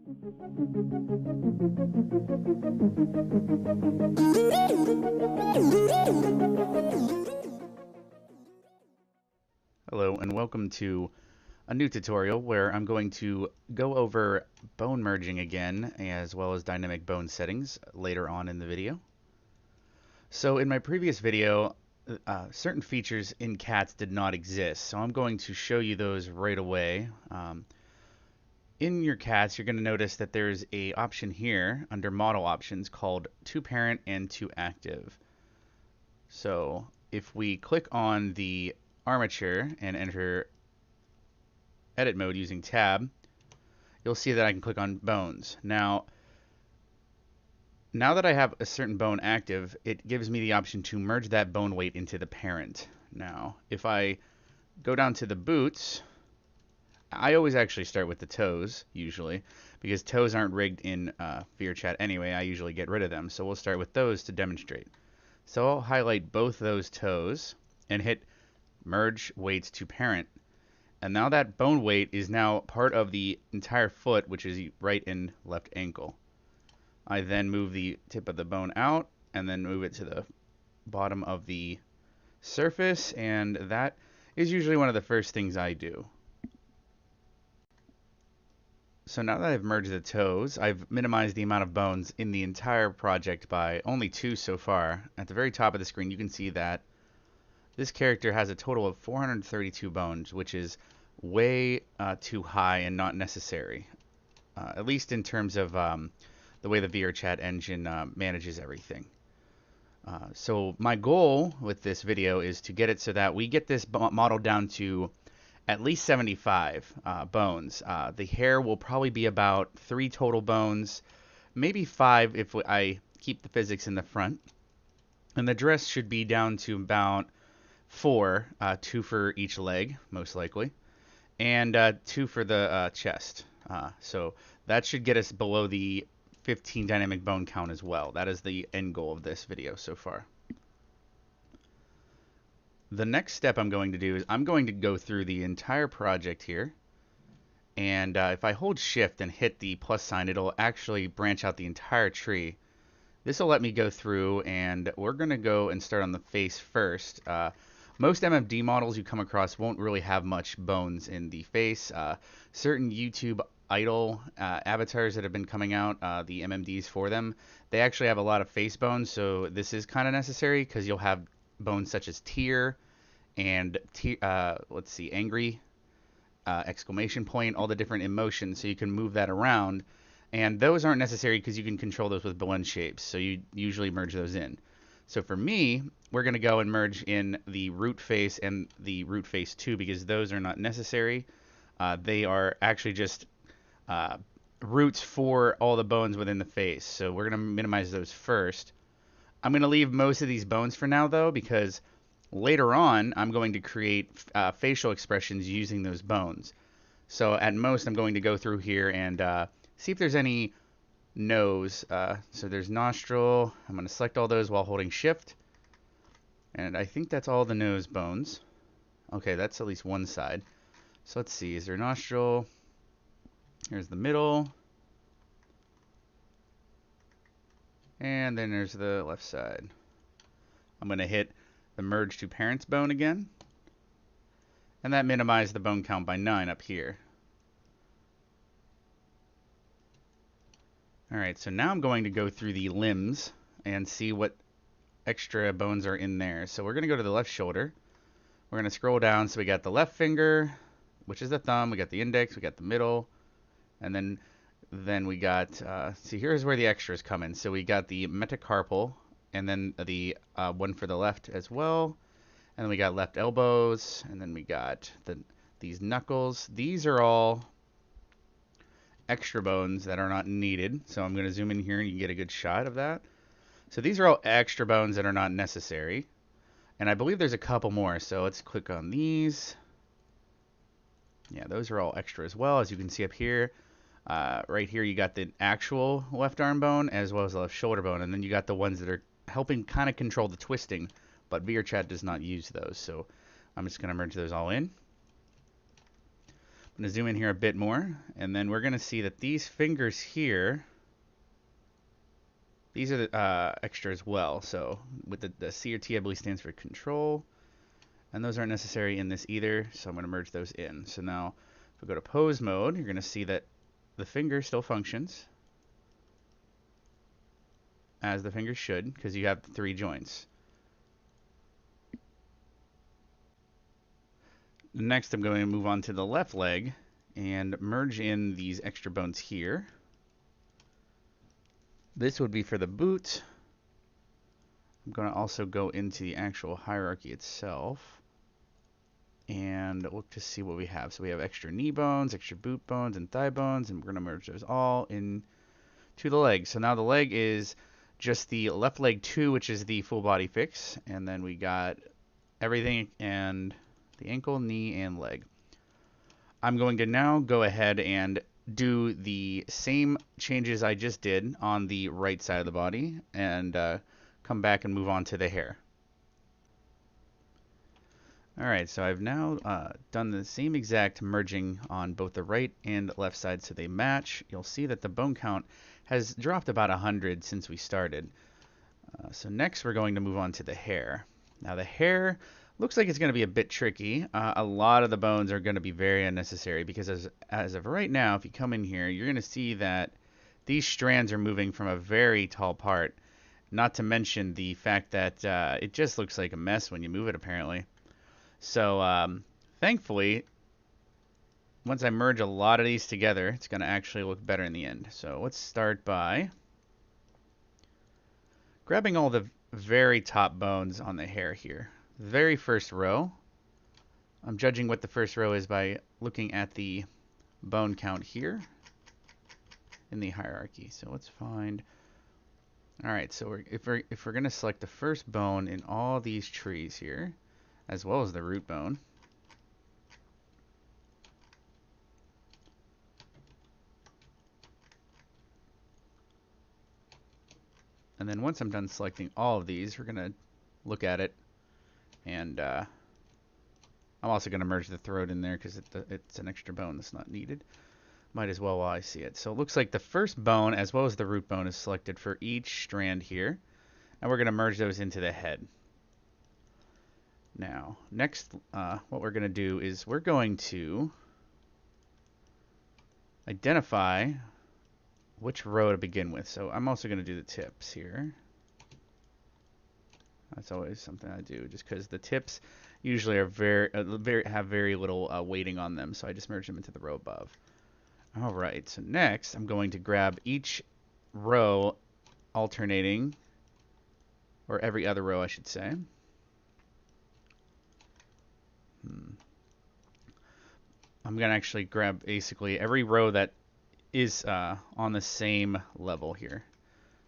Hello and welcome to a new tutorial where I'm going to go over bone merging again, as well as dynamic bone settings later on in the video. So in my previous video, certain features in cats did not exist, so I'm going to show you those right away. In your cats, you're going to notice that there's a option here under model options called to parent and to active. So if we click on the armature and enter edit mode using tab, you'll see that I can click on bones. Now that I have a certain bone active, it gives me the option to merge that bone weight into the parent. Now, if I go down to the boots, I always actually start with the toes, usually, because toes aren't rigged in VRChat anyway. I usually get rid of them, so we'll start with those to demonstrate. So I'll highlight both those toes and hit merge weights to parent. And now that bone weight is now part of the entire foot, which is the right and left ankle. I then move the tip of the bone out and then move it to the bottom of the surface, and that is usually one of the first things I do. So now that I've merged the toes, I've minimized the amount of bones in the entire project by only 2 so far. At the very top of the screen, you can see that this character has a total of 432 bones, which is way too high and not necessary, at least in terms of the way the VRChat engine manages everything. So my goal with this video is to get it so that we get this model down to at least 75 bones. The hair will probably be about 3 total bones, maybe 5 if I keep the physics in the front. And the dress should be down to about 4, 2 for each leg, most likely, and 2 for the chest. So that should get us below the 15 dynamic bone count as well. That is the end goal of this video so far. The next step I'm going to do is I'm going to go through the entire project here, and if I hold shift and hit the plus sign, it'll actually branch out the entire tree. This will let me go through, and we're going to go and start on the face first. Most MMD models you come across won't really have much bones in the face. Certain YouTube idol avatars that have been coming out, the MMDs for them, they actually have a lot of face bones, so this is kind of necessary because you'll have bones such as tear and let's see, angry, exclamation point, all the different emotions, so you can move that around. And those aren't necessary because you can control those with blend shapes, so you usually merge those in. So for me, we're going to go and merge in the root face and the root face 2 because those are not necessary. They are actually just roots for all the bones within the face. So we're going to minimize those first. I'm going to leave most of these bones for now, though, because later on, I'm going to create facial expressions using those bones. So at most, I'm going to go through here and see if there's any nose. So there's nostril. I'm going to select all those while holding shift. And I think that's all the nose bones. Okay, that's at least one side. So let's see, is there nostril? Here's the middle. And then there's the left side. I'm going to hit the merge to parents bone again. And that minimized the bone count by 9 up here. Alright, so now I'm going to go through the limbs and see what extra bones are in there. So we're going to go to the left shoulder. We're going to scroll down. So we got the left finger, which is the thumb. We got the index. We got the middle. And then we got, see, here's where the extras come in. So we got the metacarpal, and then the one for the left as well. And then we got left elbows, and then we got these knuckles. These are all extra bones that are not needed. So I'm going to zoom in here and you can get a good shot of that. So these are all extra bones that are not necessary. And I believe there's a couple more. So let's click on these. Yeah, those are all extra as well. As you can see up here, right here you got the actual left arm bone as well as the left shoulder bone. And then you got the ones that are helping kind of control the twisting. But VRChat does not use those. So I'm just going to merge those all in. I'm going to zoom in here a bit more, and then we're going to see that these fingers here, these are the extra as well. So with the C or T, I believe stands for control, and those aren't necessary in this either, so I'm going to merge those in. So now if we go to pose mode, you're going to see that the finger still functions as the finger should, because you have 3 joints. Next, I'm going to move on to the left leg and merge in these extra bones here. This would be for the boot. I'm going to also go into the actual hierarchy itself and look to see what we have. So we have extra knee bones, extra boot bones, and thigh bones, and we're going to merge those all into the leg. So now the leg is just the left leg 2, which is the full body fix, and then we got everything and the ankle, knee, and leg. I'm going to now go ahead and do the same changes I just did on the right side of the body and come back and move on to the hair. Alright, so I've now done the same exact merging on both the right and left side so they match. You'll see that the bone count has dropped about 100 since we started. So next we're going to move on to the hair. Now the hair looks like it's going to be a bit tricky. A lot of the bones are going to be very unnecessary because as of right now, if you come in here, you're going to see that these strands are moving from a very tall part. Not to mention the fact that it just looks like a mess when you move it apparently. So thankfully, once I merge a lot of these together, it's going to actually look better in the end. So let's start by grabbing all the very top bones on the hair here. The very first row, I'm judging what the first row is by looking at the bone count here in the hierarchy. So let's find. All right, so if we're going to select the first bone in all these trees here, as well as the root bone, and then once I'm done selecting all of these, we're going to look at it, and I'm also going to merge the throat in there because it's an extra bone that's not needed. Might as well while I see it. So it looks like the first bone as well as the root bone is selected for each strand here, and we're going to merge those into the head. Now, next, what we're going to do is we're going to identify which row to begin with. So I'm also going to do the tips here. That's always something I do, just because the tips usually are have very little weighting on them. So I just merge them into the row above. All right. So next, I'm going to grab each row, alternating, or every other row, I should say. I'm going to actually grab basically every row that is on the same level here.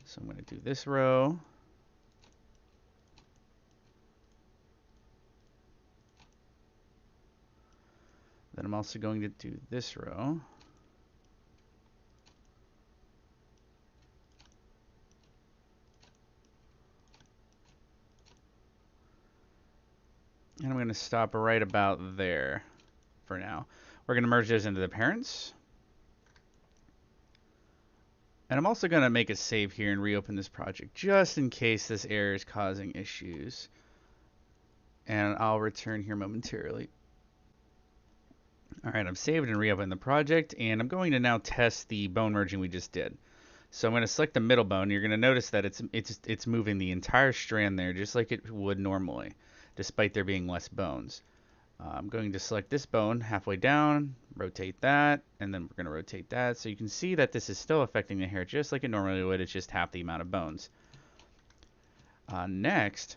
So I'm going to do this row. Then I'm also going to do this row. And I'm going to stop right about there for now. We're going to merge those into the parents. And I'm also going to make a save here and reopen this project just in case this error is causing issues. And I'll return here momentarily. All right, I've saved and reopened the project, and I'm going to now test the bone merging we just did. So I'm going to select the middle bone. You're going to notice that it's moving the entire strand there just like it would normally, despite there being less bones. I'm going to select this bone halfway down, rotate that, and then we're going to rotate that. So you can see that this is still affecting the hair just like it normally would. It's just half the amount of bones. Next,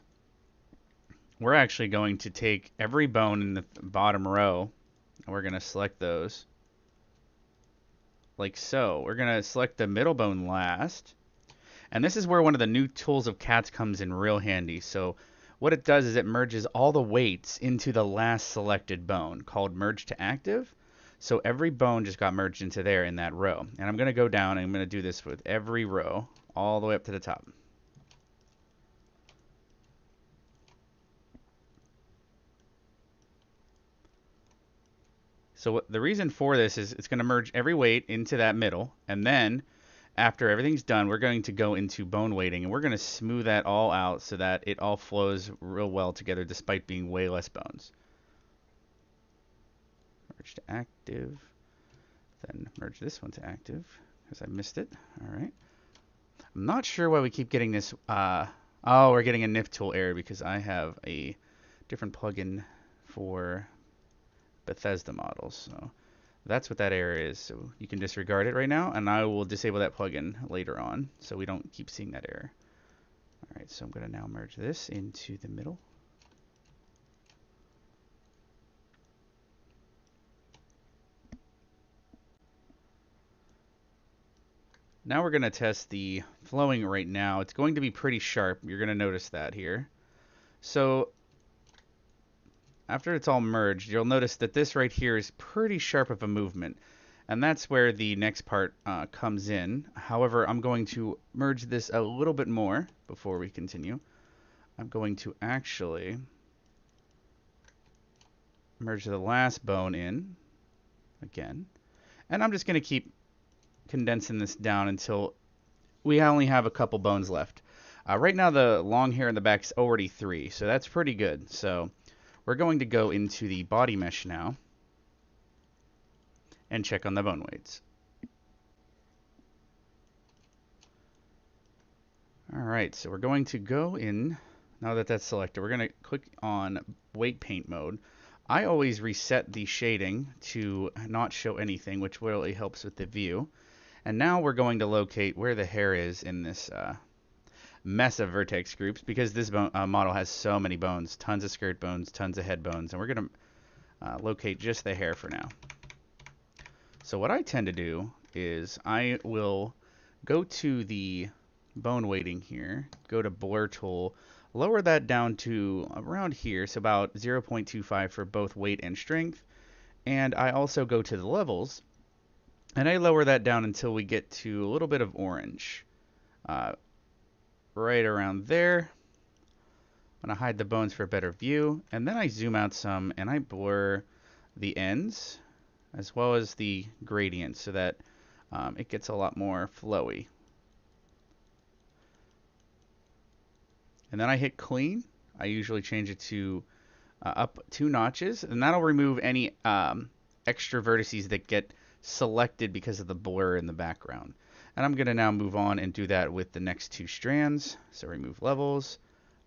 we're actually going to take every bone in the bottom row, and we're going to select those like so. We're going to select the middle bone last. And this is where one of the new tools of CATS comes in real handy. So what it does is it merges all the weights into the last selected bone, called merge to active. So every bone just got merged into there in that row. And I'm going to go down and I'm going to do this with every row all the way up to the top. So the reason for this is it's going to merge every weight into that middle, and then after everything's done, we're going to go into bone weighting, and we're going to smooth that all out so that it all flows real well together despite being way less bones. Merge to active, then merge this one to active because I missed it. All right. I'm not sure why we keep getting this. Oh, we're getting a NIF tool error because I have a different plugin for Bethesda models. So that's what that error is. So you can disregard it right now, and I will disable that plugin later on so we don't keep seeing that error. All right, so I'm going to now merge this into the middle. Now we're going to test the flowing right now. It's going to be pretty sharp. You're going to notice that here. So after it's all merged, you'll notice that this right here is pretty sharp of a movement. And that's where the next part comes in. However, I'm going to merge this a little bit more before we continue. I'm going to actually merge the last bone in again. And I'm just going to keep condensing this down until we only have a couple bones left. Right now the long hair in the back is already 3, so that's pretty good. So we're going to go into the body mesh now and check on the bone weights. Alright, so we're going to go in, now that that's selected, we're going to click on weight paint mode. I always reset the shading to not show anything, which really helps with the view. And now we're going to locate where the hair is in this mess of vertex groups, because this model has so many bones, tons of skirt bones, tons of head bones, and we're going to locate just the hair for now. So what I tend to do is I will go to the bone weighting here, go to blur tool, lower that down to around here, so about 0.25 for both weight and strength, and I also go to the levels, and I lower that down until we get to a little bit of orange. Right around there. I'm going to hide the bones for a better view. And then I zoom out some and I blur the ends as well as the gradient so that it gets a lot more flowy. And then I hit clean. I usually change it to up 2 notches. And that'll remove any extra vertices that get selected because of the blur in the background. And I'm going to now move on and do that with the next 2 strands. So remove levels,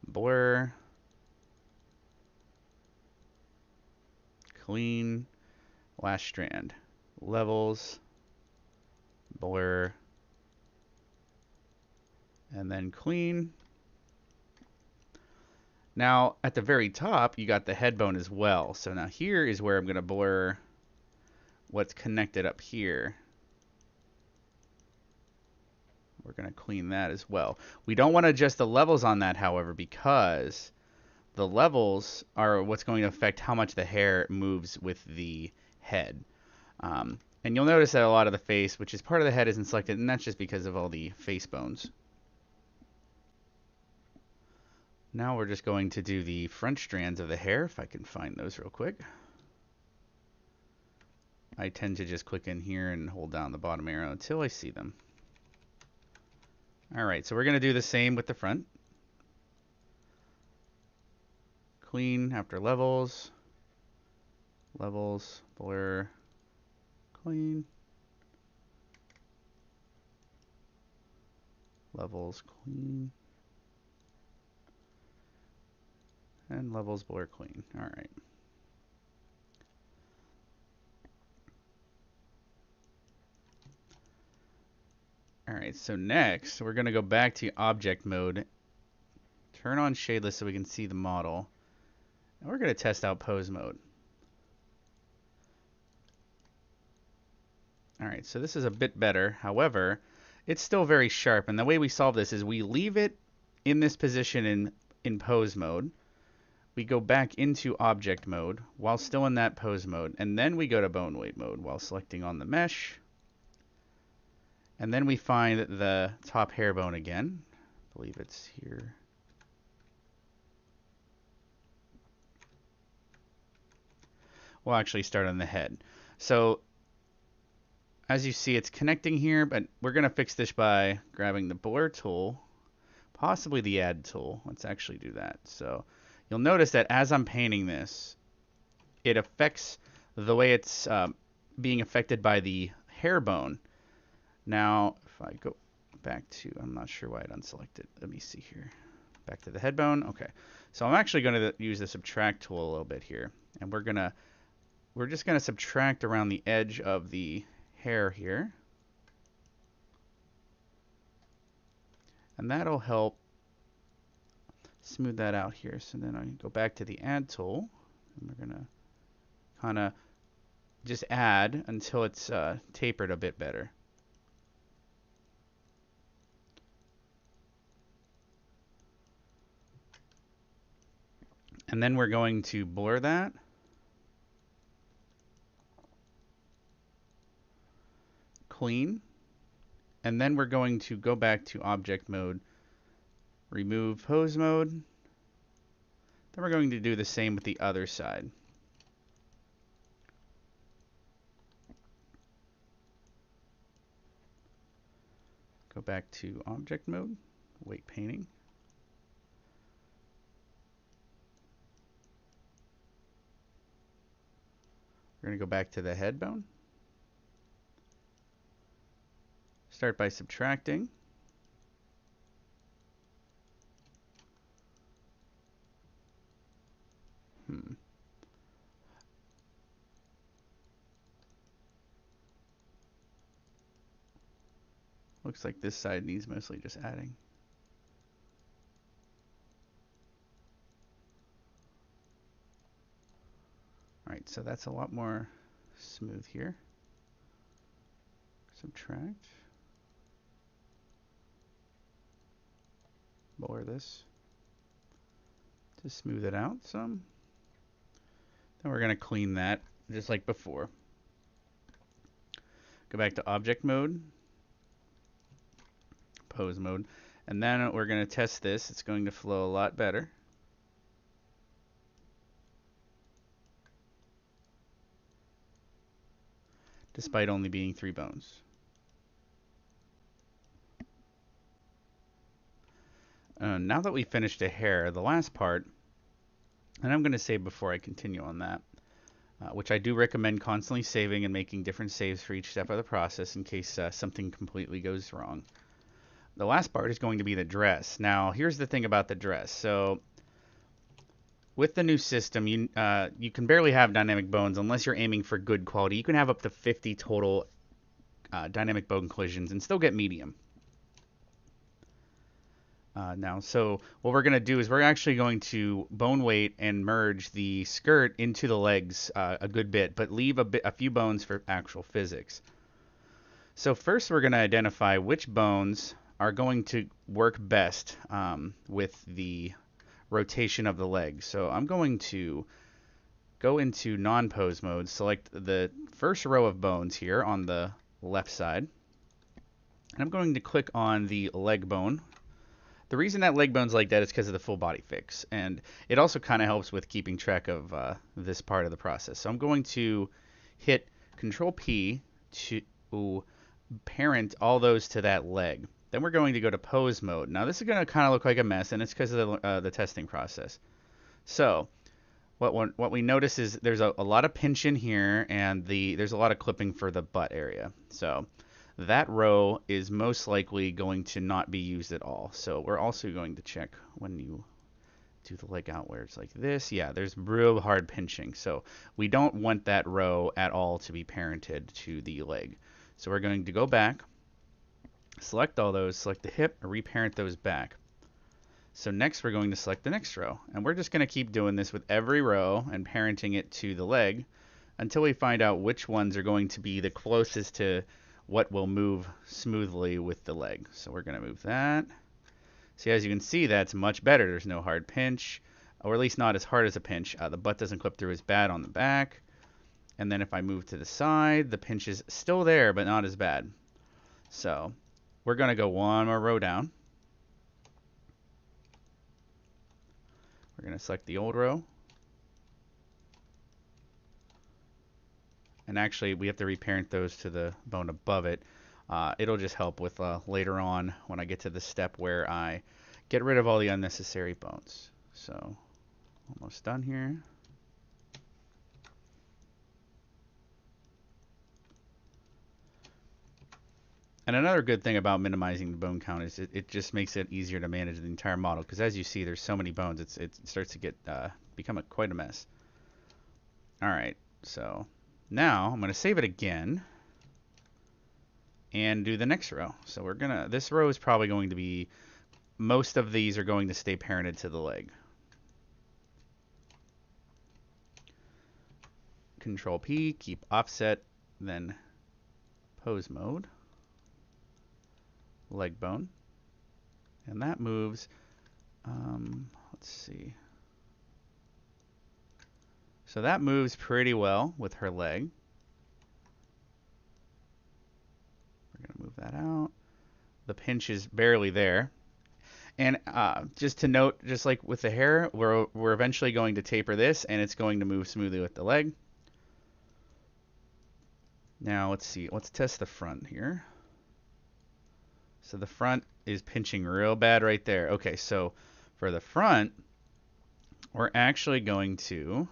blur, clean, last strand, levels, blur, and then clean. Now at the very top you got the head bone as well. So now here is where I'm going to blur what's connected up here. We're going to clean that as well. We don't want to adjust the levels on that, however, because the levels are what's going to affect how much the hair moves with the head. And you'll notice that a lot of the face, which is part of the head, isn't selected, and that's just because of all the face bones. Now we're just going to do the front strands of the hair, if I can find those real quick. I tend to just click in here and hold down the bottom arrow until I see them. Alright, so we're going to do the same with the front. Clean after levels. Levels, blur, clean. Levels, clean. And levels, blur, clean. Alright. Alright, so next we're going to go back to object mode, turn on shadeless so we can see the model, and we're going to test out pose mode. Alright, so this is a bit better, however, it's still very sharp, and the way we solve this is we leave it in this position in pose mode, we go back into object mode while still in that pose mode, and then we go to bone weight mode while selecting on the mesh. And then we find the top hair bone again. I believe it's here. We'll actually start on the head. So as you see, it's connecting here, but we're going to fix this by grabbing the blur tool, possibly the add tool. Let's actually do that. So you'll notice that as I'm painting this, it affects the way it's being affected by the hair bone. Now, if I go back to, I'm not sure why it unselected. Let me see here. Back to the head bone. Okay. So I'm actually going to use the subtract tool a little bit here. And we're just going to subtract around the edge of the hair here. And that'll help smooth that out here. So then I go back to the add tool. And we're going to kind of just add until it's tapered a bit better. And then we're going to blur that. Clean. And then we're going to go back to object mode, remove pose mode. Then we're going to do the same with the other side. Go back to object mode, weight painting. We're going to go back to the head bone. Start by subtracting. Looks like this side needs mostly just adding. Alright, so that's a lot more smooth here. Subtract. Blur this to smooth it out some. Then we're going to clean that just like before. Go back to object mode, pose mode, and then we're going to test this. It's going to flow a lot better. Despite only being 3 bones. Now that we finished the hair, the last part, and I'm going to save before I continue on that, which I do recommend constantly saving and making different saves for each step of the process in case something completely goes wrong. The last part is going to be the dress. Now, here's the thing about the dress. So, with the new system, you can barely have dynamic bones unless you're aiming for good quality. You can have up to 50 total dynamic bone collisions and still get medium. Now, so what we're going to do is we're actually going to bone weight and merge the skirt into the legs a good bit, but leave a few bones for actual physics. So first we're going to identify which bones are going to work best with the rotation of the legs. So I'm going to go into non-pose mode, select the first row of bones here on the left side, and I'm going to click on the leg bone. The reason that leg bone's like that is because of the full body fix, and it also kind of helps with keeping track of this part of the process. So I'm going to hit Control P to parent all those to that leg. Then we're going to go to pose mode. Now this is going to kind of look like a mess, and it's because of the testing process. So what we notice is there's a lot of pinch in here, and there's a lot of clipping for the butt area. So that row is most likely going to not be used at all. So we're also going to check when you do the leg out where it's like this. Yeah, there's real hard pinching. So we don't want that row at all to be parented to the leg. So we're going to go back, select all those, select the hip, and reparent those back. So next we're going to select the next row. And we're just going to keep doing this with every row and parenting it to the leg until we find out which ones are going to be the closest to what will move smoothly with the leg. So we're going to move that. See, as you can see, that's much better. There's no hard pinch, or at least not as hard as a pinch. The butt doesn't clip through as bad on the back. And then if I move to the side, the pinch is still there, but not as bad. So we're going to go one more row down. We're going to select the old row. And actually, we have to reparent those to the bone above it. It'll just help with later on when I get to the step where I get rid of all the unnecessary bones. So, almost done here. And another good thing about minimizing the bone count is it just makes it easier to manage the entire model. Because as you see, there's so many bones, it starts to get become quite a mess. All right, so now I'm going to save it again and do the next row. So this row is probably going to be, most of these are going to stay parented to the leg. Control P, keep offset, then pose mode, leg bone, and that moves, let's see. So that moves pretty well with her leg. We're going to move that out. The pinch is barely there. And just to note, just like with the hair, we're eventually going to taper this, and it's going to move smoothly with the leg. Now let's see. Let's test the front here. So the front is pinching real bad right there. Okay, so for the front, we're actually going to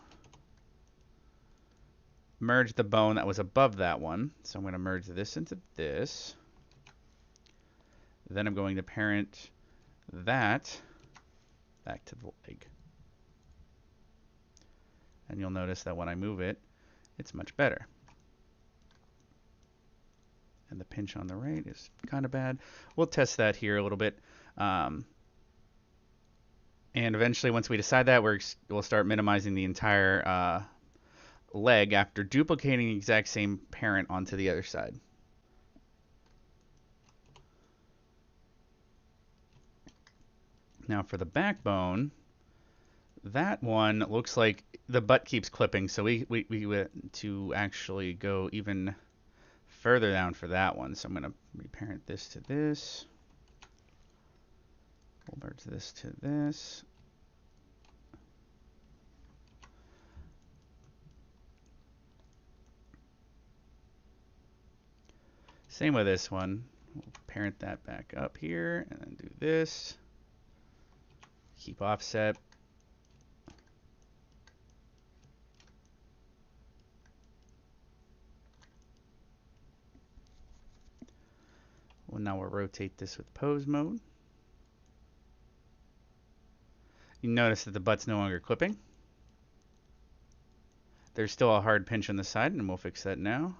merge the bone that was above that one. So I'm going to merge this into this. Then I'm going to parent that back to the leg. And you'll notice that when I move it, it's much better. And the pinch on the right is kind of bad. We'll test that here a little bit. And eventually, once we decide that, we'll start minimizing the entire leg after duplicating the exact same parent onto the other side. Now for the backbone, that one looks like the butt keeps clipping, so we went to actually go even further down for that one. So I'm going to reparent this to this. We'll merge this to this. Same with this one. We'll parent that back up here and then do this. Keep offset. Well, now we'll rotate this with pose mode. You notice that the butt's no longer clipping. There's still a hard pinch on the side, and we'll fix that now.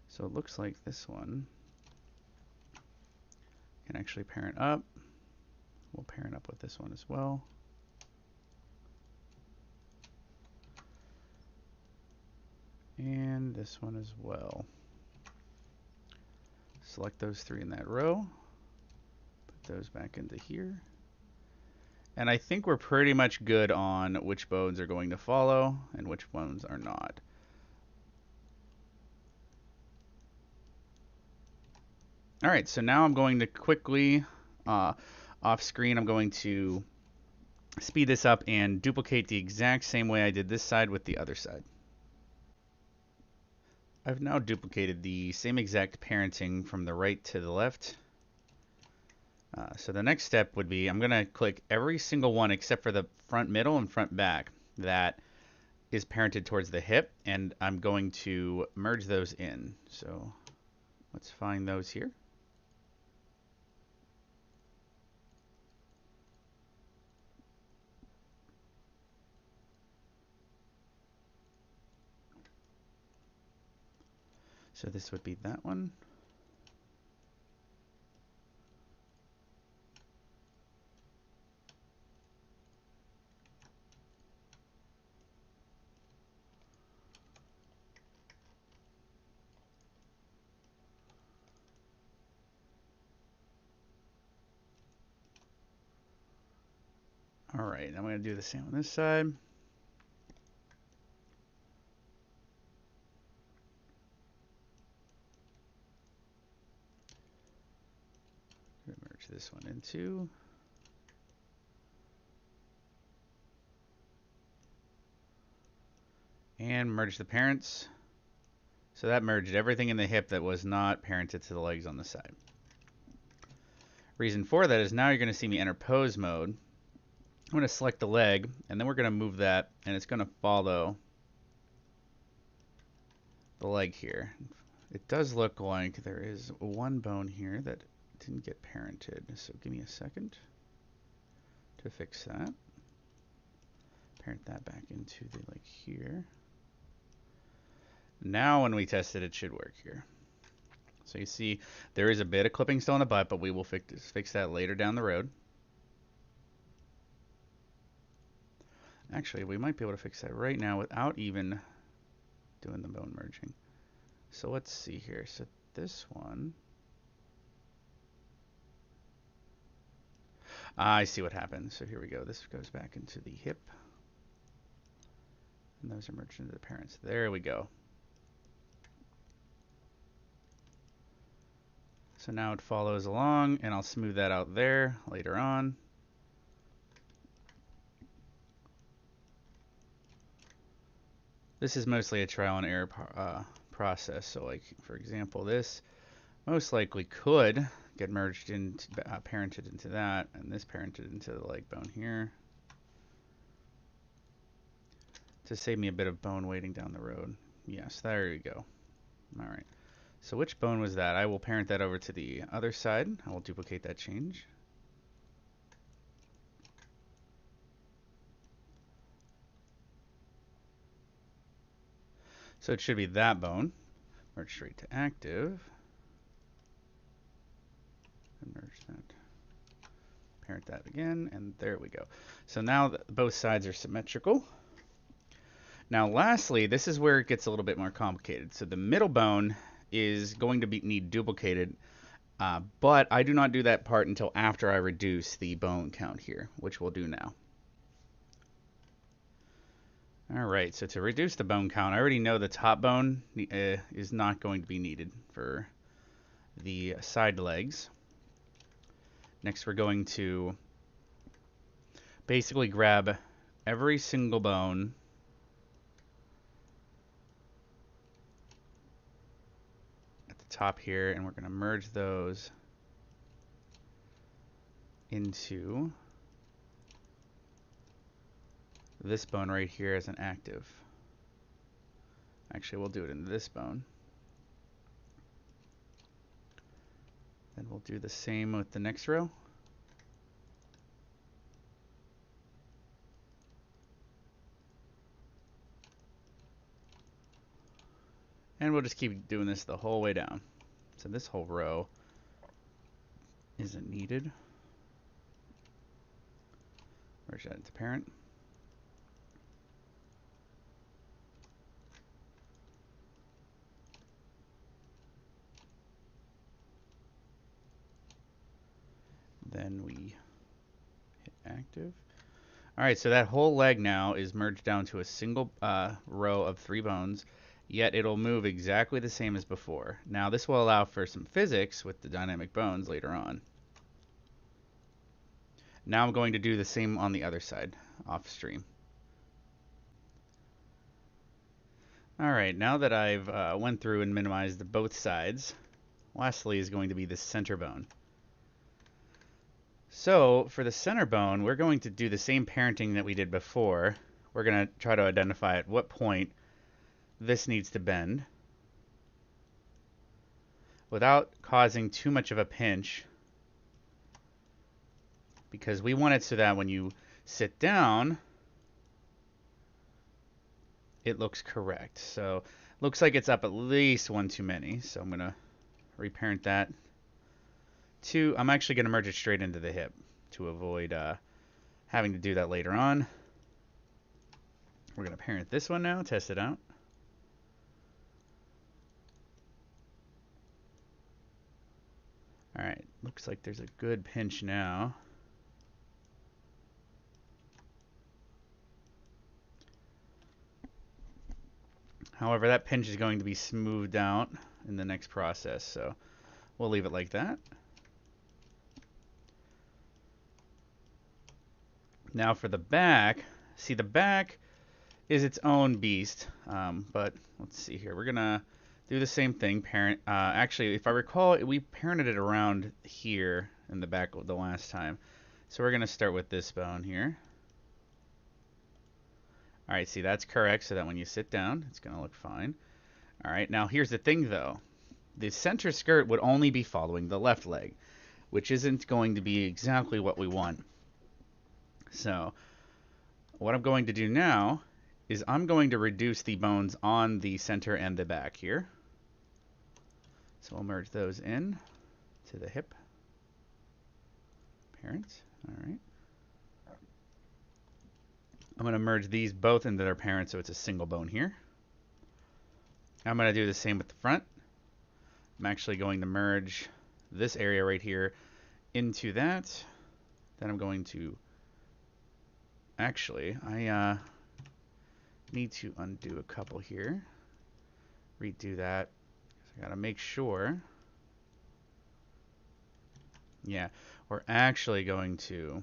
So it looks like this one can actually parent up. We'll parent up with this one as well. And this one as well. Select those three in that row. Put those back into here. And I think we're pretty much good on which bones are going to follow and which bones are not. All right, so now I'm going to quickly, off screen, I'm going to speed this up and duplicate the exact same way I did this side with the other side. I've now duplicated the same exact parenting from the right to the left. So the next step would be I'm going to click every single one except for the front middle and front back that is parented towards the hip, and I'm going to merge those in. So let's find those here. So this would be that one. All right, I'm going to do the same on this side. Merge this one into. And merge the parents. So that merged everything in the hip that was not parented to the legs on the side. Reason for that is now you're going to see me enter pose mode. I'm going to select the leg, and then we're going to move that, and it's going to follow the leg here. It does look like there is one bone here that didn't get parented, so give me a second to fix that. Parent that back into the leg here. Now when we test it, it should work here. So you see there is a bit of clipping still in the butt, but we will fix that later down the road. Actually, we might be able to fix that right now without even doing the bone merging. So let's see here. So this one, I see what happened. So here we go. This goes back into the hip. And those are merged into the parents. There we go. So now it follows along, and I'll smooth that out there later on. This is mostly a trial and error process. So like, for example, this most likely could get merged into, parented into that, and this parented into the leg bone here, to save me a bit of bone waiting down the road. Yes, there you go. All right. So which bone was that? I will parent that over to the other side. I will duplicate that change. So it should be that bone. Merge straight to active. And merge that. Parent that again, and there we go. So now both sides are symmetrical. Now lastly, this is where it gets a little bit more complicated. So the middle bone is going to need duplicated, but I do not do that part until after I reduce the bone count here, which we'll do now. Alright, so to reduce the bone count, I already know the top bone is not going to be needed for the side legs. Next we're going to basically grab every single bone at the top here, and we're going to merge those into this bone right here as an active. Actually, we'll do it in this bone. Then we'll do the same with the next row. And we'll just keep doing this the whole way down. So this whole row isn't needed. Merge that into parent. Then we hit active. Alright, so that whole leg now is merged down to a single row of 3 bones, yet it'll move exactly the same as before. Now this will allow for some physics with the dynamic bones later on. Now I'm going to do the same on the other side, off stream. Alright, now that I've went through and minimized both sides, lastly is going to be the center bone. So for the center bone, we're going to do the same parenting that we did before. We're going to try to identify at what point this needs to bend without causing too much of a pinch, because we want it so that when you sit down, it looks correct. So looks like it's up at least one too many. So I'm going to reparent that. I'm actually going to merge it straight into the hip to avoid having to do that later on. We're going to parent this one now, test it out. Alright, looks like there's a good pinch now. However, that pinch is going to be smoothed out in the next process, so we'll leave it like that. Now for the back, see the back is its own beast. But let's see here. We're gonna do the same thing. Parent. Actually, if I recall, we parented it around here in the back the last time. So we're gonna start with this bone here. All right, see that's correct. So that when you sit down, it's gonna look fine. All right. Now here's the thing, though. The center skirt would only be following the left leg, which isn't going to be exactly what we want. So what I'm going to do now is I'm going to reduce the bones on the center and the back here. So we'll merge those in to the hip parents. All right. I'm going to merge these both into their parents so it's a single bone here. I'm going to do the same with the front. I'm actually going to merge this area right here into that. Then I'm going to actually, I need to undo a couple here. Redo that. I got to make sure. Yeah, we're actually going to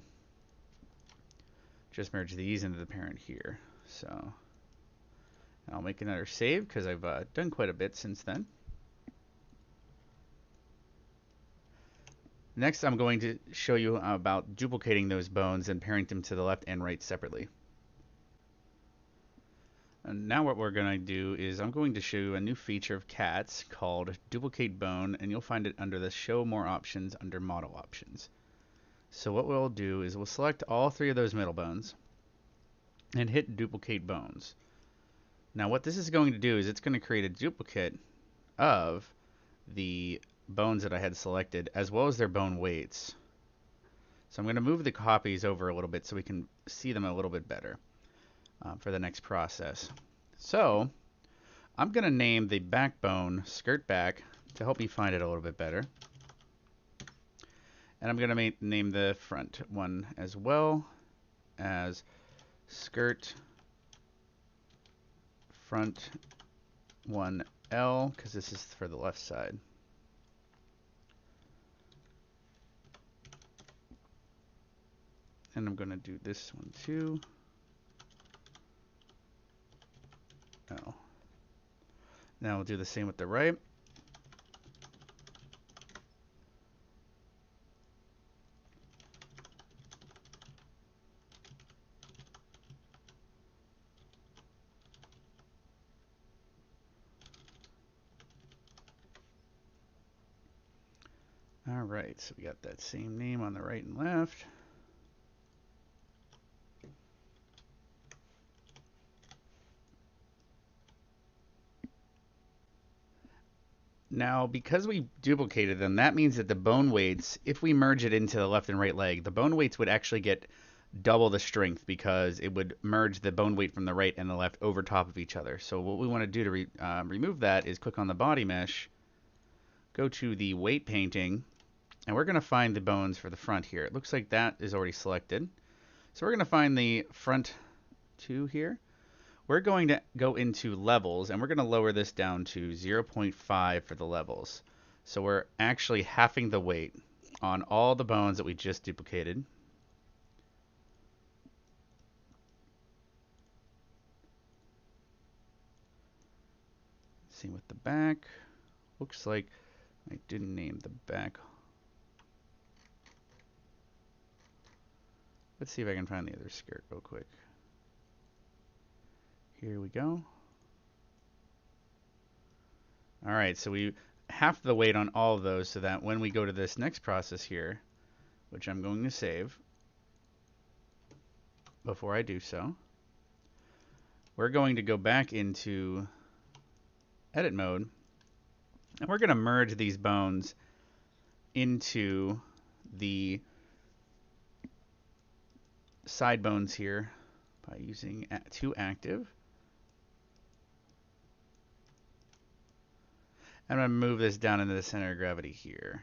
just merge these into the parent here. So I'll make another save because I've done quite a bit since then. Next, I'm going to show you about duplicating those bones and pairing them to the left and right separately. And now what we're going to do is I'm going to show you a new feature of cats called Duplicate Bone, and you'll find it under the Show More Options under Model Options. So what we'll do is we'll select all three of those middle bones and hit Duplicate Bones. Now what this is going to do is it's going to create a duplicate of the bones that I had selected as well as their bone weights. So I'm going to move the copies over a little bit so we can see them a little bit better for the next process. So I'm going to name the backbone skirt back to help you find it a little bit better. And I'm going to name the front one as well as skirt front 1L because this is for the left side. And I'm going to do this one too. Oh. Now we'll do the same with the right. All right, so we got that same name on the right and left. Now, because we duplicated them, that means that the bone weights, if we merge it into the left and right leg, the bone weights would actually get double the strength because it would merge the bone weight from the right and the left over top of each other. So what we want to do to remove that is click on the body mesh, go to the weight painting, and we're going to find the bones for the front here. It looks like that is already selected. So we're going to find the front two here. We're going to go into levels, and we're going to lower this down to 0.5 for the levels. So we're actually halving the weight on all the bones that we just duplicated. Same with the back. Looks like I didn't name the back. Let's see if I can find the other skirt real quick. Here we go. All right, so we half the weight on all of those so that when we go to this next process here, which I'm going to save before I do so, we're going to go back into edit mode, and we're going to merge these bones into the side bones here by using to active. I'm going to move this down into the center of gravity here.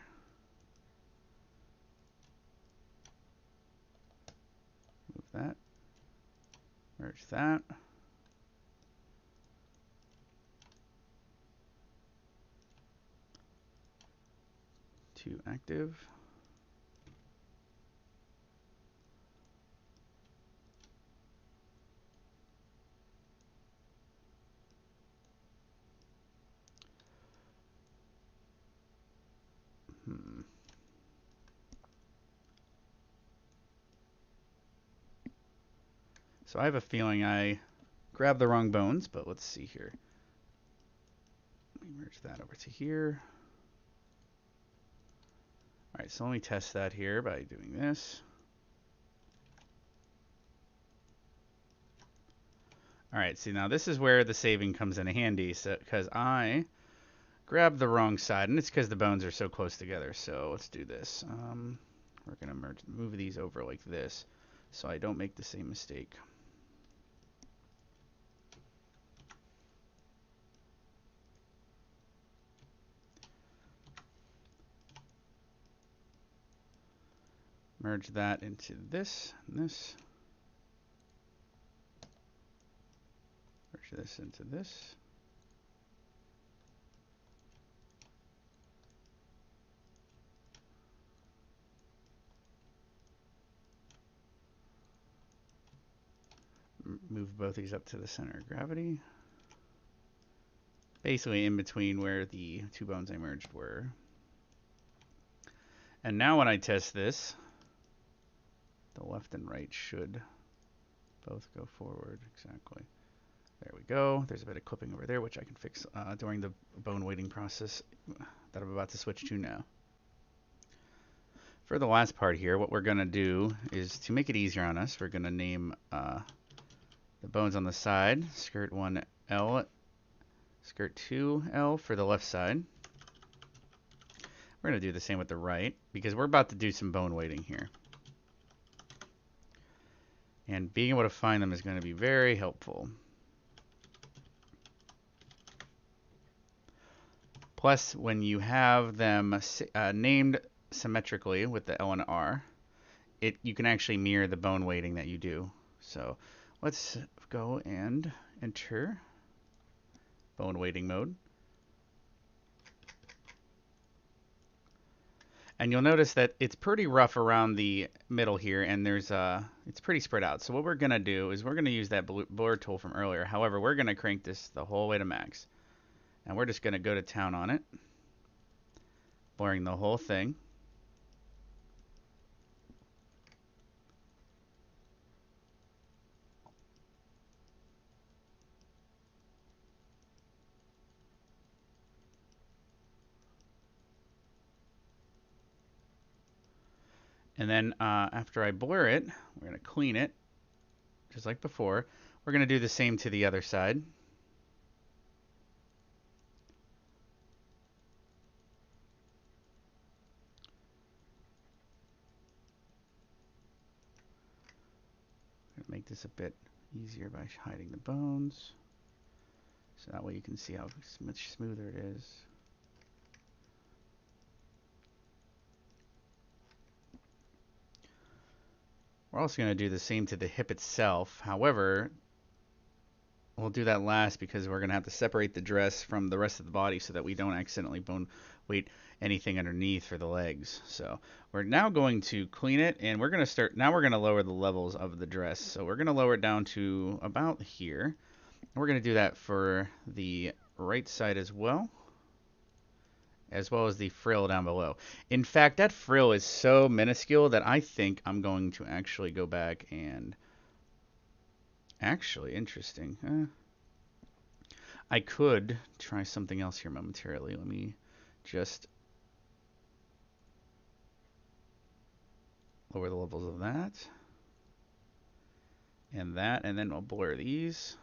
Move that. Merge that. To active. So I have a feeling I grabbed the wrong bones, but let's see here. Let me merge that over to here. All right, so let me test that here by doing this. All right, see now this is where the saving comes in handy, so because I grabbed the wrong side, and it's because the bones are so close together. So let's do this. We're gonna move these over like this, so I don't make the same mistake. Merge that into this and this. Merge this into this. Move both these up to the center of gravity. Basically in between where the two bones I merged were. And now when I test this, the left and right should both go forward. Exactly. There we go. There's a bit of clipping over there, which I can fix during the bone weighting process that I'm about to switch to now. For the last part here, what we're going to do is to make it easier on us, we're going to name the bones on the side, skirt 1L, skirt 2L for the left side. We're going to do the same with the right, because we're about to do some bone weighting here. And being able to find them is going to be very helpful. Plus, when you have them named symmetrically with the L and R, you can actually mirror the bone weighting that you do. So let's go and enter bone weighting mode. And you'll notice that it's pretty rough around the middle here, and it's pretty spread out. So what we're going to do is we're going to use that blur tool from earlier. However, we're going to crank this the whole way to max. And we're just going to go to town on it, blurring the whole thing. And then after I blur it, we're going to clean it, just like before. We're going to do the same to the other side. Make this a bit easier by hiding the bones, so that way you can see how much smoother it is. We're also going to do the same to the hip itself. However, we'll do that last because we're going to have to separate the dress from the rest of the body so that we don't accidentally bone weight anything underneath for the legs. So we're now going to clean it, and we're going to start. Now we're going to lower the levels of the dress. So we're going to lower it down to about here. And we're going to do that for the right side as well as the frill down below. In fact, that frill is so minuscule that I think I'm going to actually go back and actually, interesting. I could try something else here momentarily. Let me just lower the levels of that, and then I'll blur these.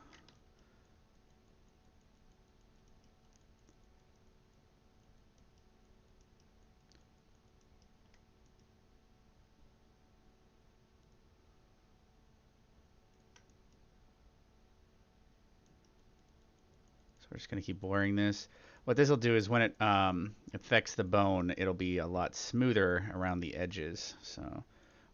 So we're just going to keep blurring this. What this will do is when it affects the bone, it'll be a lot smoother around the edges. So,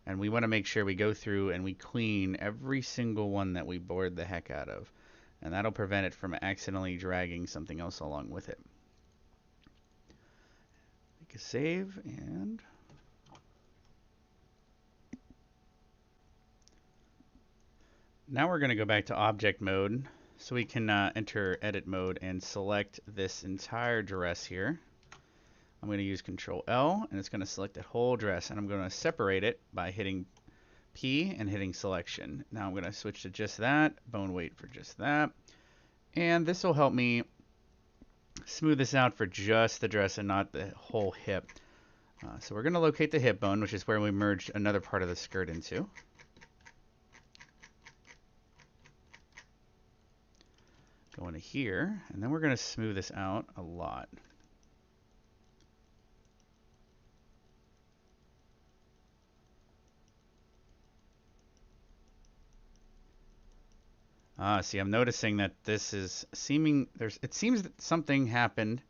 and we want to make sure we go through and we clean every single one that we bored the heck out of. And that'll prevent it from accidentally dragging something else along with it. Make a save, and now we're going to go back to object mode, so we can enter edit mode and select this entire dress here. I'm going to use Control L, and it's going to select the whole dress, and I'm going to separate it by hitting P and hitting selection. Now I'm going to switch to just that, bone weight for just that. And this will help me smooth this out for just the dress and not the whole hip. So we're going to locate the hip bone, which is where we merged another part of the skirt into. Go into here, and then we're going to smooth this out a lot. See, I'm noticing that this is seeming, it seems that something happened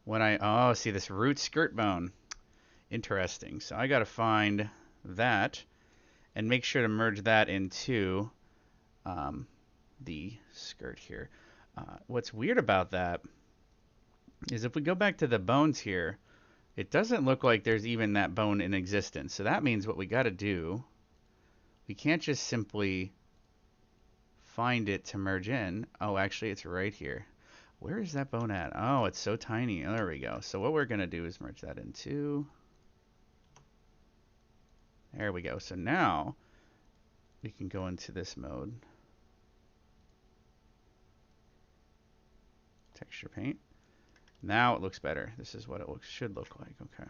when see this root skirt bone. Interesting. So I got to find that and make sure to merge that into the skirt here. What's weird about that is if we go back to the bones here, it doesn't look like there's even that bone in existence. So that means what we got to do, we can't just simply find it to merge in. Oh, actually, it's right here. Where is that bone at? Oh, it's so tiny. Oh, there we go. So what we're going to do is merge that into. There we go. So now we can go into this mode. Texture paint. Now it looks better. This is what it should look like. Okay.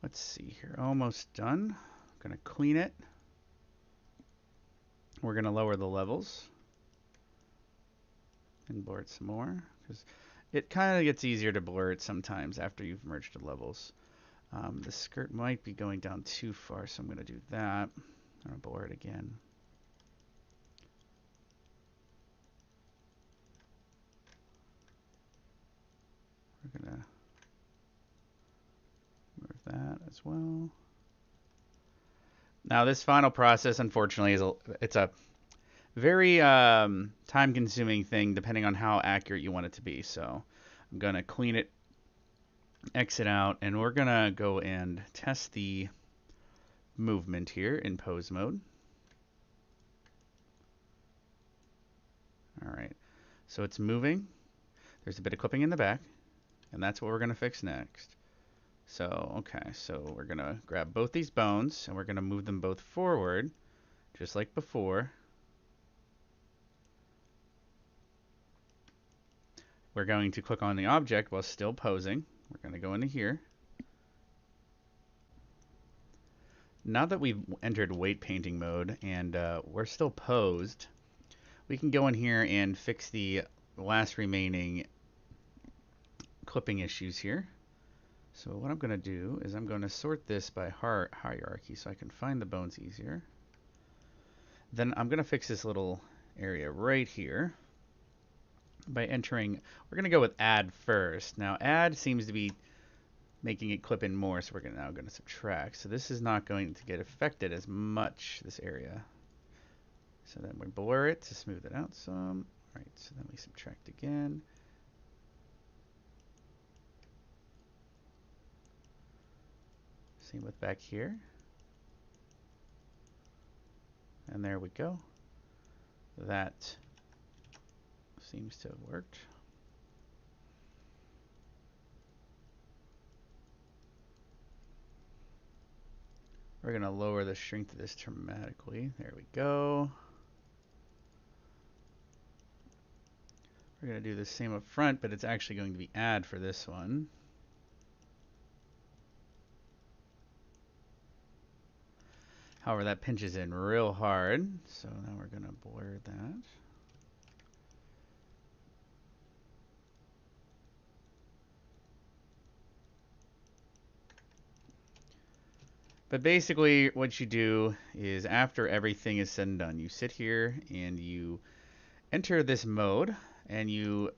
Let's see here. Almost done. I'm going to clean it. We're going to lower the levels and blur it some more, because it kind of gets easier to blur it sometimes after you've merged the levels. The skirt might be going down too far, so I'm going to do that. I'm going to blur it again. We're going to move that as well. Now this final process, unfortunately, it's a very time-consuming thing depending on how accurate you want it to be. So I'm going to clean it, exit out, and we're going to go and test the movement here in pose mode. All right, so it's moving. There's a bit of clipping in the back, and that's what we're going to fix next. So, okay, so we're going to grab both these bones, and we're going to move them both forward, just like before. We're going to click on the object while still posing. We're going to go into here. Now that we've entered weight painting mode and we're still posed, we can go in here and fix the last remaining clipping issues here. So what I'm going to do is I'm going to sort this by hierarchy so I can find the bones easier. Then I'm going to fix this little area right here by entering, we're going to go with add first. Now add seems to be making it clip in more, so we're now going to subtract. So this is not going to get affected as much, this area. So then we blur it to smooth it out some. All right, so then we subtract again. Same with back here. And there we go. That seems to have worked. We're going to lower the strength of this dramatically. There we go. We're going to do the same up front, but it's actually going to be add for this one. However, that pinches in real hard, so now we're going to blur that. But basically, what you do is after everything is said and done, you sit here and you enter this mode and you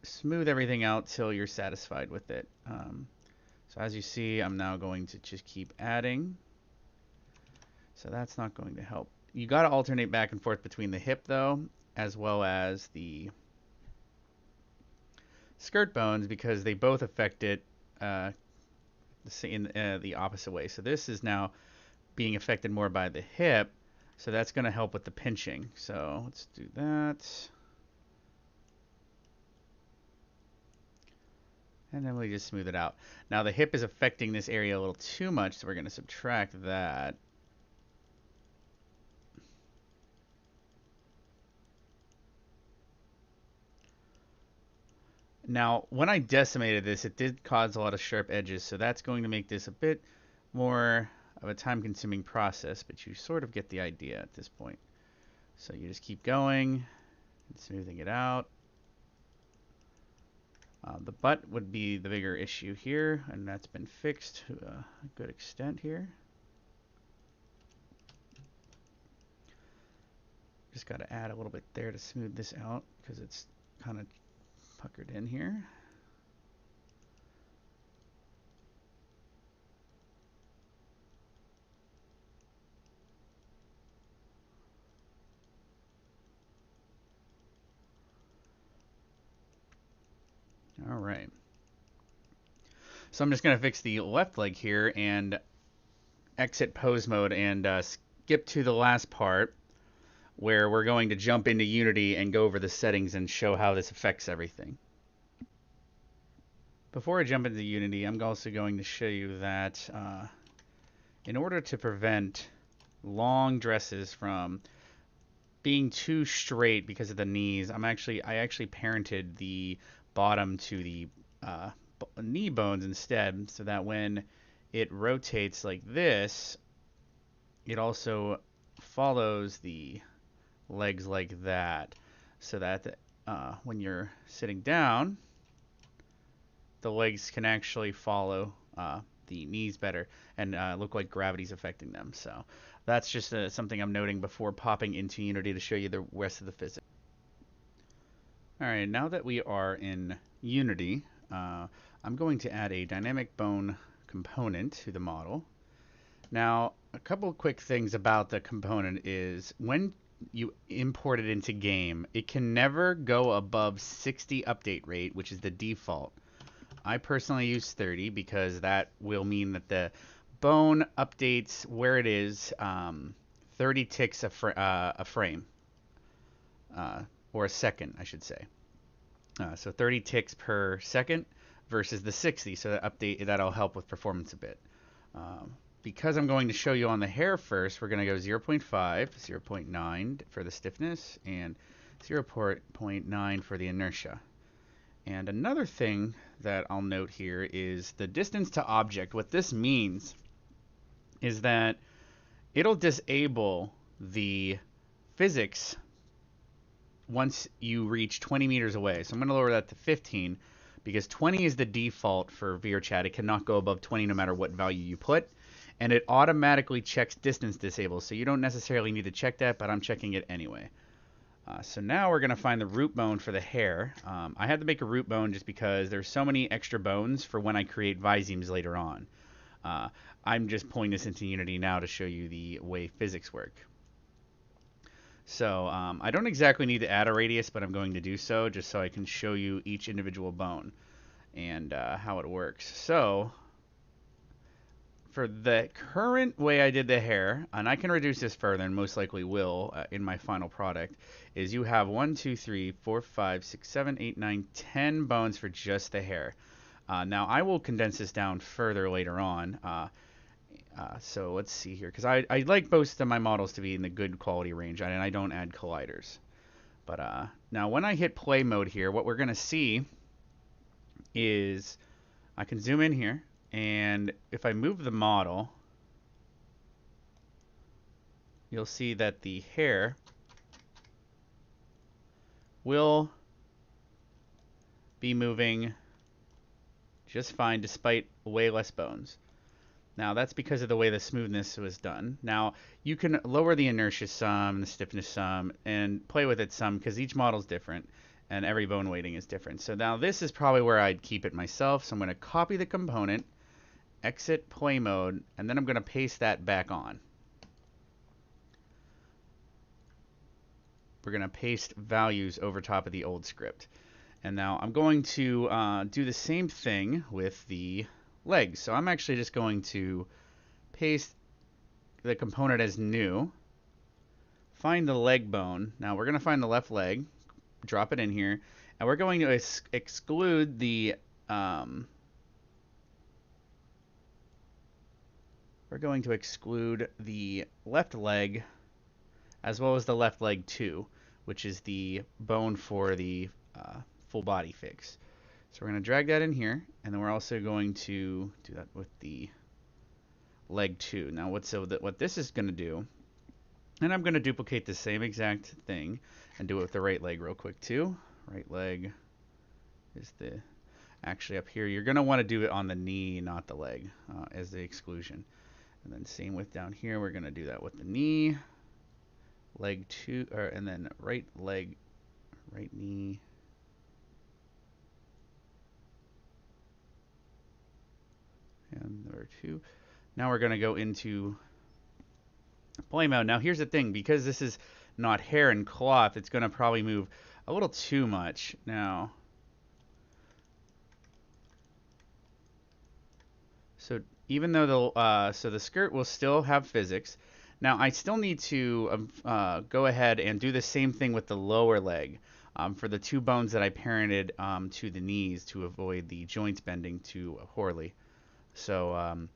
smooth everything out till you're satisfied with it. So as you see, I'm now going to just keep adding. So that's not going to help. You got to alternate back and forth between the hip though, as well as the skirt bones, because they both affect it in the opposite way. So this is now being affected more by the hip, So that's going to help with the pinching. So let's do that. And then we just smooth it out. Now the hip is affecting this area a little too much, so we're going to subtract that. Now, when I decimated this, it did cause a lot of sharp edges, so that's going to make this a bit more of a time-consuming process, but you sort of get the idea at this point. So you just keep going and smoothing it out. The butt would be the bigger issue here, and that's been fixed to a good extent here. Just got to add a little bit there to smooth this out because it's kind of puckered in here. All right. So I'm just going to fix the left leg here and exit pose mode and skip to the last part where we're going to jump into Unity and go over the settings and show how this affects everything. Before I jump into Unity, I'm also going to show you that in order to prevent long dresses from being too straight because of the knees, I actually parented the bottom to the knee bones instead, so that when it rotates like this, it also follows the legs like that, so that when you're sitting down, the legs can actually follow the knees better and look like gravity's affecting them. So that's just something I'm noting before popping into Unity to show you the rest of the physics. All right, now that we are in Unity, I'm going to add a dynamic bone component to the model. Now, a couple quick things about the component is when you import it into game, it can never go above 60 update rate, which is the default. I personally use 30 because that will mean that the bone updates where it is 30 ticks a frame, or a second, I should say. So 30 ticks per second versus the 60, so that'll help with performance a bit. Because I'm going to show you on the hair first, we're going to go 0.5, 0.9 for the stiffness, and 0.9 for the inertia. And another thing that I'll note here is the distance to object. What this means is that it'll disable the physics once you reach 20 meters away. So I'm going to lower that to 15 because 20 is the default for VRChat. It cannot go above 20 no matter what value you put. And it automatically checks distance disable. So you don't necessarily need to check that, but I'm checking it anyway. So now we're going to find the root bone for the hair. I had to make a root bone just because there's so many extra bones for when I create visemes later on. I'm just pulling this into Unity now to show you the way physics work. So I don't exactly need to add a radius, but I'm going to do so just so I can show you each individual bone and how it works. So for the current way I did the hair, and I can reduce this further and most likely will in my final product, is you have 1, 2, 3, 4, 5, 6, 7, 8, 9, 10 bones for just the hair. Now I will condense this down further later on. So let's see here, because I like most of my models to be in the good quality range, and I don't add colliders. But now when I hit play mode here, what we're going to see is I can zoom in here. And if I move the model, you'll see that the hair will be moving just fine despite way less bones. Now that's because of the way the smoothness was done. Now you can lower the inertia some, the stiffness some, and play with it some because each model is different and every bone weighting is different. So now this is probably where I'd keep it myself. So I'm going to copy the component, exit play mode, and then I'm going to paste that back on. We're going to paste values over top of the old script. And now I'm going to do the same thing with the legs. So I'm actually just going to paste the component as new. find the leg bone. Now we're going to find the left leg, drop it in here, and we're going to exclude the left leg as well as the left leg too, which is the bone for the full body fix. So we're going to drag that in here, and then we're also going to do that with the leg 2. Now what this is going to do, and I'm going to duplicate the same exact thing and do it with the right leg real quick too. Right leg is actually up here. You're going to want to do it on the knee, not the leg, as the exclusion. And then same with down here, we're going to do that with the knee, leg 2, and then right leg, right knee, and number 2. Now we're going to go into play mode. Now here's the thing, because this is not hair and cloth, it's going to probably move a little too much. Now, so even though the skirt will still have physics, now I still need to go ahead and do the same thing with the lower leg for the 2 bones that I parented to the knees to avoid the joints bending too poorly. So,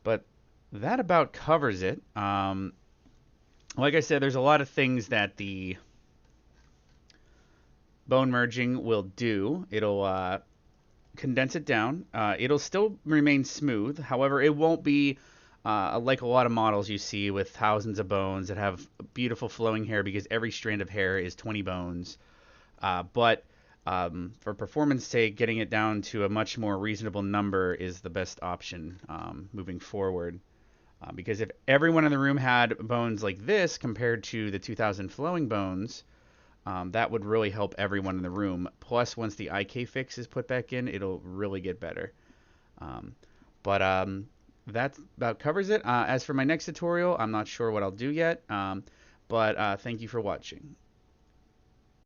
but that about covers it. Like I said, there's a lot of things that the bone merging will do. It'll condense it down. It'll still remain smooth. However, it won't be like a lot of models you see with thousands of bones that have beautiful flowing hair, because every strand of hair is 20 bones. But for performance sake, getting it down to a much more reasonable number is the best option moving forward. Because if everyone in the room had bones like this compared to the 2,000 flowing bones, that would really help everyone in the room. Plus, once the IK fix is put back in, it'll really get better. But that about covers it. As for my next tutorial, I'm not sure what I'll do yet, but thank you for watching.